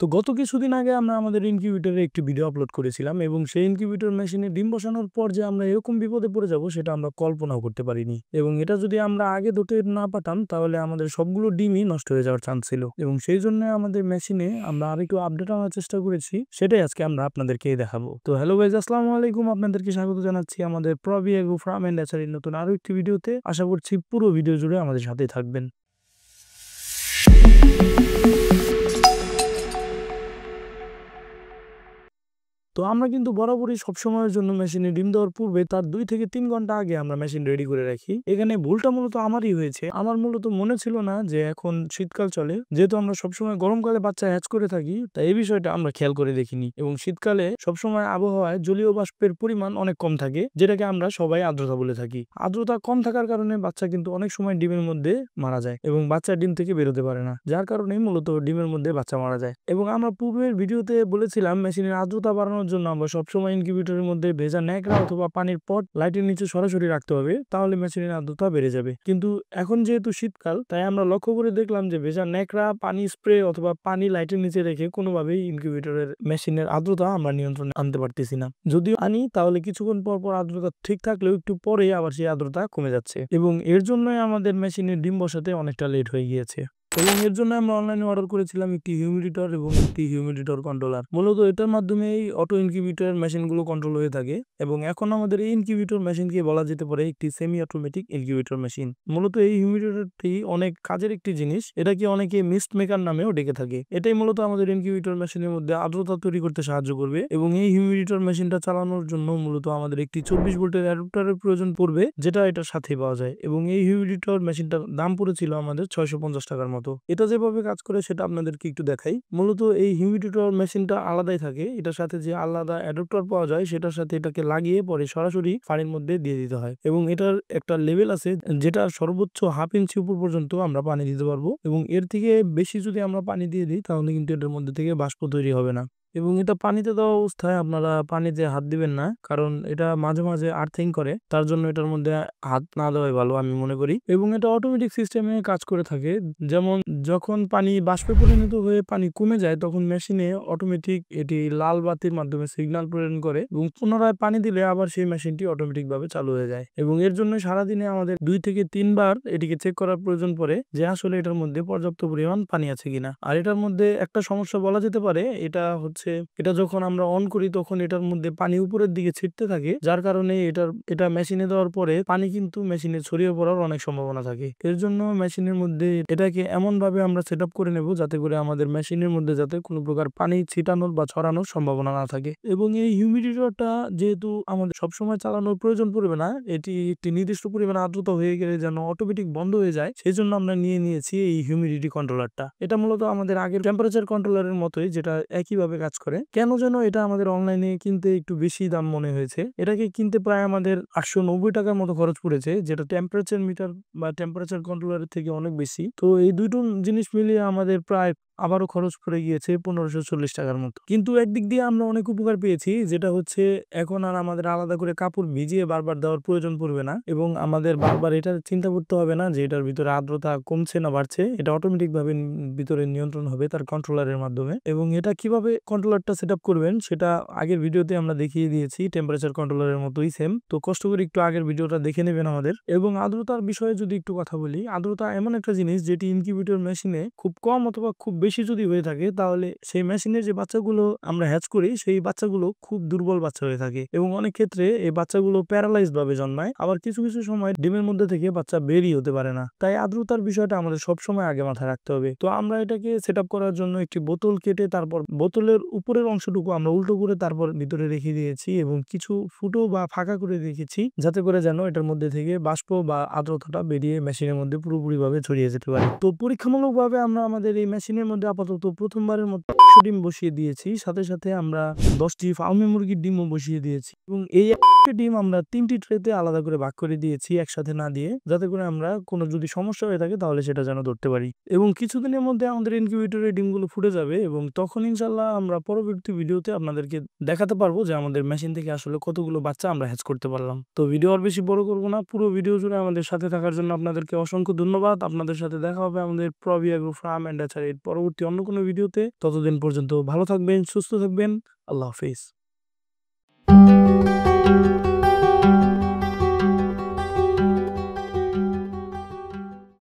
তো গত কিছুদিন আগে আমরা আমাদের ইনকিউবেটরে একটি ভিডিও আপলোড করেছিলাম এবং সেই ইনকিউবেটর মেশিনে ডিম বসানোর পর যে আমরা এরকম বিপদে পড়ে যাব সেটা আমরা কল্পনাও করতে পারিনি। এবং এটা যদি আমরা আগে ধরতে না পারতাম তাহলে আমাদের সবগুলো ডিমই নষ্ট হয়ে যাওয়ার চান্স ছিল। এবং সেই জন্য আমাদের মেশিনে আমরা আরেকটু আপডেট আনার চেষ্টা করেছি, সেটাই আজকে আমরা আপনাদেরকে দেখাবো। তো হ্যালো গাইস, আসসালামু আলাইকুম, আপনাদেরকে স্বাগত জানাচ্ছি আমাদের প্রবি এগ্রো ফার্ম এন্ড হ্যাচারির নতুন আরো একটি ভিডিওতে। আশা করছি পুরো ভিডিও জুড়ে আমাদের সাথেই থাকবেন। তো আমরা কিন্তু বরাবরই সবসময়ের জন্য মেশিনে ডিম দেওয়ার পূর্বে তার 2 থেকে 3 ঘন্টা আগে আমরা মেশিন রেডি করে রাখি। এখানে ভুলটা মূলত আমারই হয়েছে। আমার মূলত মনে ছিল না যে এখন শীতকাল চলে, যেহেতু আমরা সবসময় গরমকালে বাচ্চা হ্যাচ করে থাকি, তাই এই বিষয়টা আমরা খেয়াল করে দেখিনি। এবং শীতকালে সবসময় আবহাওয়ায় জলীয় বাষ্পের পরিমাণ অনেক কম থাকে, যেটাকে আমরা সবাই আর্দ্রতা বলে থাকি। আর্দ্রতা কম থাকার কারণে বাচ্চা কিন্তু অনেক সময় ডিমের মধ্যে মারা যায় এবং বাচ্চা ডিম থেকে বেরোতে পারে না, যার কারণে মূলত ডিমের মধ্যে বাচ্চা মারা যায়। এবং আমরা পূর্বের ভিডিওতে বলেছিলাম মেশিনের আর্দ্রতা বাড়ানোর জন্য আমরা সবসময় ইনকিউবেটরের মধ্যে ভেজা ন্যাকড়া অথবা পানির পট লাইটের নিচে সরাসরি রাখতে হবে, তাহলে মেশিনের আর্দ্রতা বেড়ে যাবে। কিন্তু এখন যেহেতু শীতকাল, তাই আমরা লক্ষ্য করে দেখলাম যে ভেজা ন্যাকড়া, পানি স্প্রে অথবা পানি লাইটের নিচে রেখে কোনোভাবেই ইনকিউবেটরের মেশিনের আর্দ্রতা আমরা নিয়ন্ত্রণে আনতে পারতেছি না। যদিও আনি তাহলে কিছুক্ষণ পর পর আর্দ্রতা ঠিক থাকলেও একটু পরে আবার সেই আর্দ্রতা কমে যাচ্ছে এবং এর জন্যই আমাদের মেশিনের ডিম বসাতে অনেকটা লেট হয়ে গিয়েছে। এবং এর জন্য আমরা অনলাইনে অর্ডার করেছিলাম একটি হিউমিডিটর এবং একটি হিউমিডিটর কন্ট্রোলার। মূলত এটার মাধ্যমে এই অটো ইনকিউবেটর মেশিনগুলো কন্ট্রোল হয়ে থাকে। এবং এখন আমাদের এই ইনকিউবেটর মেশিনকে বলা যেতে পারে একটি সেমি অটোমেটিক ইনকিউবেটর মেশিন। মূলত এই হিউমিডিটরটি অনেক কাজের একটি জিনিস, এটাকে অনেকে মিস্ট মেকার নামেও ডেকে থাকে। এটাই মূলত আমাদের ইনকিউবেটর মেশিনের মধ্যে আর্দ্রতা তৈরি করতে সাহায্য করবে। এবং এই হিউমিডিটর মেশিনটা চালানোর জন্য মূলত আমাদের একটি 24 ভোল্টের অ্যাডাপ্টারের প্রয়োজন পড়বে, যেটা এটার সাথে পাওয়া যায়। এবং এই হিউমিডিটর মেশিনটার দাম পড়েছিল আমাদের 650 টাকার মতো। এটা যেভাবে কাজ করে সেটা আপনাদেরকে একটু দেখাই। মূলত এই হিউমিডিটর মেশিনটা আলাদাই থাকে, এটার সাথে যে আলাদা অ্যাডাপ্টার পাওয়া যায় সেটার সাথে এটাকে লাগিয়ে পরে সরাসরি পানির মধ্যে দিয়ে দিতে হয়। এবং এটার একটা লেভেল আছে যেটা সর্বোচ্চ 1/2 ইঞ্চি উপর পর্যন্ত আমরা পানি দিতে পারবো। এবং এর থেকে বেশি যদি আমরা পানি দিয়ে দিই তাহলে কিন্তু এটার মধ্যে থেকে বাষ্প তৈরি হবে না। এবং এটা পানিতে দেওয়া অবস্থায় আপনারা পানিতে হাত দিবেন না, কারণ এটা মাঝে মাঝে আর্থিং করে, তার জন্য এটার মধ্যে হাত না দেওয়াই ভালো আমি মনে করি। এবং এটা অটোমেটিক সিস্টেমে কাজ করে থাকে। যেমন যখন পানি বাষ্পে পরিণত হয়ে পানি কমে যায় তখন মেশিনে অটোমেটিক এটি লাল বাতির মাধ্যমে সিগন্যাল প্রেরণ করে এবং পুনরায় পানি দিলে আবার সেই মেশিনটি অটোমেটিক ভাবে চালু হয়ে যায়। এবং এর জন্য সারাদিনে আমাদের 2 থেকে 3 বার এটিকে চেক করার প্রয়োজন পড়ে যে আসলে এটার মধ্যে পর্যাপ্ত পরিমাণ পানি আছে কিনা। আর এটার মধ্যে একটা সমস্যা বলা যেতে পারে, এটা যখন আমরা অন করি তখন এটার মধ্যে পানি উপরের দিকে ছিটতে থাকে, যার কারণে এটা মেশিনে দেওয়ার পরে পানি কিন্তু মেশিনে ছড়িয়ে পড়ার অনেক সম্ভাবনা থাকে। এর জন্য মেশিনের মধ্যে এটাকে এমন ভাবে আমরা সেট আপ করে নেব যাতে করে আমাদের মেশিনের মধ্যে যাতে কোনো প্রকার পানি ছিটানোর বা ছড়ানোর সম্ভাবনা না থাকে। এবং এই হিউমিডিটরটা যেহেতু আমাদের সবসময় চালানোর প্রয়োজন পড়বে না, এটি একটি নির্দিষ্ট পরিমাণে আর্দ্রতা হয়ে গেলে যেন অটোমেটিক বন্ধ হয়ে যায়, সেই জন্য আমরা নিয়েছি এই হিউমিডিটি কন্ট্রোলারটা। এটা মূলত আমাদের আগের টেম্পারেচার কন্ট্রোলারের মতোই, যেটা একইভাবে কাজ করে। কেন যেন এটা আমাদের অনলাইনে কিনতে একটু বেশি দাম মনে হয়েছে। এটাকে কিনতে প্রায় আমাদের 890 টাকার মতো খরচ পড়েছে, যেটা টেম্পারেচার মিটার বা টেম্পারেচার কন্ট্রোলারের থেকে অনেক বেশি। তো এই দুটো জিনিস মিলিয়ে আমাদের প্রায় আবারও খরচ পড়ে গিয়েছে 1540 টাকার মতো। কিন্তু একদিক দিয়ে আমরা অনেক উপকার পেয়েছি, যেটা হচ্ছে এখন আর আমাদের আলাদা করে কাপড় ভিজিয়ে বারবার দেওয়ার প্রয়োজন পড়বে না এবং আমাদের বারবার এটা চিন্তা করতে হবে না যে এটার ভিতরে আর্দ্রতা কমছে না বাড়ছে। এটা অটোমেটিক ভাবে ভিতরে নিয়ন্ত্রণ হবে তার কন্ট্রোলারের মাধ্যমে। এবং এটা কিভাবে কন্ট্রোলারটা সেট আপ করবেন সেটা আগের ভিডিওতে আমরা দেখিয়ে দিয়েছি, টেম্পারেচার কন্ট্রোলারের মতোই সেম। তো কষ্ট করে একটু আগের ভিডিওটা দেখে নেবেন আমাদের। এবং আর্দ্রতার বিষয়ে যদি একটু কথা বলি, আর্দ্রতা এমন একটা জিনিস যেটি ইনকিউবেটর মেশিনে খুব কম অথবা খুব বেশি যদি হয়ে থাকে তাহলে সেই মেশিনের যে বাচ্চাগুলো আমরা হ্যাচ করি সেই বাচ্চাগুলো খুব দুর্বল বাচ্চা হয়ে থাকে এবং অনেক ক্ষেত্রে এই বাচ্চাগুলো প্যারালাইজড ভাবে জন্মায়। আবার কিছু কিছু সময় ডিমের মধ্যে থেকে বাচ্চা বেরই হতে পারে না। তাই আর্দ্রতার বিষয়টা আমাদের সবসময় আগে মাথায় রাখতে হবে। তো আমরা এটাকে সেট আপ করার জন্য একটি বোতল কেটে তারপর বোতলের উপরের অংশটুকু আমরা উল্টো করে তারপর ভিতরে রেখে দিয়েছি এবং কিছু ফুটো বা ফাঁকা করে রেখেছি, যাতে করে যেন এটার মধ্যে থেকে বাষ্প বা আর্দ্রতাটা বেরিয়ে মেশিনের মধ্যে পুরোপুরি ভাবে ছড়িয়ে যেতে পারে। তো পরীক্ষামূলক ভাবে আমরা আমাদের এই মেশিনের মধ্যে আপাতত প্রথমবারের মতো 100 ডিম বসিয়ে দিয়েছি, সাথে সাথে আমরা 10টি ফার্মি মুরগির ডিমও বসিয়ে দিয়েছি। এবং এই ডিম আমরা 3টি ট্রেতে আলাদা করে ভাগ করে দিয়েছি একসাথে না দিয়ে, যাতে করে আমরা কোনো যদি সমস্যা হয়ে থাকে তাহলে সেটা যেন ধরতে পারি। এবং কিছুদিনের মধ্যে আমাদের ইনকিউবেটরে ডিমগুলো ফুটে যাবে এবং তখন ইনশাল্লাহ আমরা পরবর্তী ভিডিওতে আপনাদেরকে দেখাতে পারবো যে আমাদের মেশিন থেকে আসলে কতগুলো বাচ্চা আমরা হ্যাচ করতে পারলাম। তো ভিডিও আর বেশি বড় করবো না, পুরো ভিডিও জুড়ে আমাদের সাথে থাকার জন্য আপনাদেরকে অসংখ্য ধন্যবাদ। আপনাদের সাথে দেখা হবে আমাদের প্রবি এগ্রো ফার্ম এন্ড হ্যাচারির পরবর্তী অন্য কোনো ভিডিওতে। ততদিন পর্যন্ত ভালো থাকবেন, সুস্থ থাকবেন। আল্লাহ হাফেজ।